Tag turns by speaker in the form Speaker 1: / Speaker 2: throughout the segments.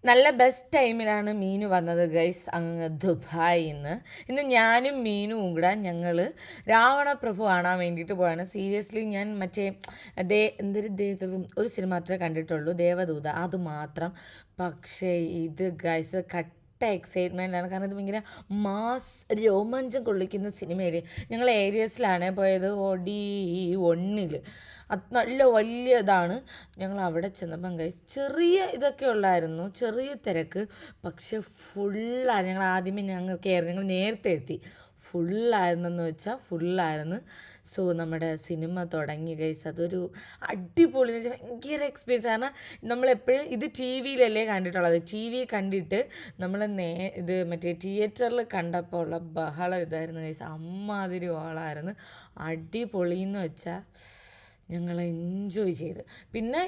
Speaker 1: നല്ല ബെസ്റ്റ് ടൈമിലാണ് മീനു വന്നത് ഗൈസ് അങ്ങ് ദുബായിൽ നിന്ന്. ഇന്ന് ഞാനും മീനും കൂടെ ഞങ്ങൾ രാവണപ്രഭു കാണാൻ വേണ്ടിയിട്ട് പോവാണ്. സീരിയസ്ലി ഞാൻ മറ്റേ ഒരു സിനിമ മാത്രമേ കണ്ടിട്ടുള്ളൂ, ദേവദൂത, അതുമാത്രം. പക്ഷേ ഇത് ഗൈസ് എക്സൈറ്റ്മെൻറ്റാണ്. കാരണം ഇത് ഭയങ്കര മാസ് രോമാഞ്ചം കൊള്ളിക്കുന്ന സിനിമയിൽ ഞങ്ങൾ ഏരിയസിലാണ് പോയത്, OD1. അത് നല്ല വലിയ ഇതാണ്. ഞങ്ങൾ അവിടെ ചെന്നപ്പം ഗൈസ് ചെറിയ ഇതൊക്കെ ഉള്ളായിരുന്നു, ചെറിയ തിരക്ക്. പക്ഷെ ഫുള്ളാണ്. ഞങ്ങൾ നേരത്തെ എത്തി. ഫുള്ളായിരുന്നെന്ന് വെച്ചാൽ ഫുള്ളായിരുന്നു. സോ നമ്മുടെ സിനിമ തുടങ്ങി ഗൈസ്. അതൊരു അടിപൊളി എന്ന് വെച്ചാൽ ഭയങ്കര എക്സ്പീരിയൻസ്. കാരണം നമ്മളെപ്പോഴും ഇത് ടി വിയിലല്ലേ കണ്ടിട്ടുള്ളത്. ടി വി കണ്ടിട്ട് നമ്മൾ ഇത് മറ്റേ തിയേറ്ററിൽ കണ്ടപ്പോൾ ഉള്ള ബഹളം ഇതായിരുന്നു ഗൈസ്. അമ്മാതിരി ഓളായിരുന്നു. അടിപൊളിയെന്ന് വെച്ചാൽ ഞങ്ങൾ എൻജോയ് ചെയ്ത്. പിന്നെ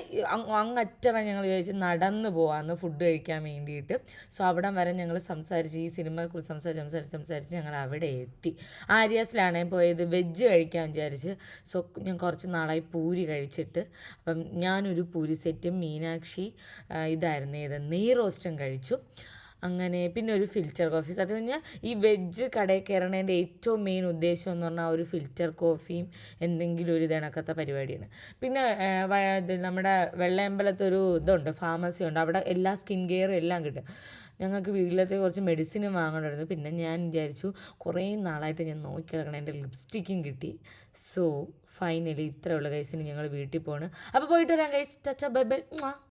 Speaker 1: അങ്ങറ്റം വരെ ഞങ്ങൾ വിചാരിച്ച് നടന്ന് പോകാമെന്ന് ഫുഡ് കഴിക്കാൻ വേണ്ടിയിട്ട്. സോ അവിടം വരെ ഞങ്ങൾ സംസാരിച്ച് ഈ സിനിമയെക്കുറിച്ച് സംസാരിച്ച് ഞങ്ങൾ അവിടെ എത്തി. ആര്യാസിലാണേ പോയത് വെജ് കഴിക്കാൻ വിചാരിച്ച്. സോ ഞാൻ കുറച്ച് നാളായി പൂരി കഴിച്ചിട്ട്. അപ്പം ഞാനൊരു പൂരി സെറ്റും മീനാക്ഷി നെയ് റോസ്റ്റും കഴിച്ചു. അങ്ങനെ പിന്നെ ഒരു ഫിൽറ്റർ കോഫി. സത്യം പറഞ്ഞാൽ ഈ വെജ് കടയിൽ കയറണതിൻ്റെ ഏറ്റവും മെയിൻ ഉദ്ദേശം എന്ന് പറഞ്ഞാൽ ഒരു ഫിൽറ്റർ കോഫിയും എന്തെങ്കിലും ഒരു ഇതണക്കത്തെ പരിപാടിയാണ്. പിന്നെ നമ്മുടെ വെള്ളയമ്പലത്തൊരു ഇതുണ്ട്, ഫാർമസി ഉണ്ട്. അവിടെ എല്ലാ സ്കിൻ കെയറും എല്ലാം കിട്ടും. ഞങ്ങൾക്ക് വീട്ടിലത്തെ കുറച്ച് മെഡിസിനും വാങ്ങണമായിരുന്നു. പിന്നെ ഞാൻ വിചാരിച്ചു കുറേ നാളായിട്ട് ഞാൻ നോക്കി കിടക്കണം, എൻ്റെ ലിപ്സ്റ്റിക്കും കിട്ടി. സോ ഫൈനലി ഇത്രയുള്ള ഗൈസിന് ഞങ്ങൾ വീട്ടിൽ പോകണം. അപ്പോൾ പോയിട്ട് വരാം ഗൈസ്. Touch bye bye.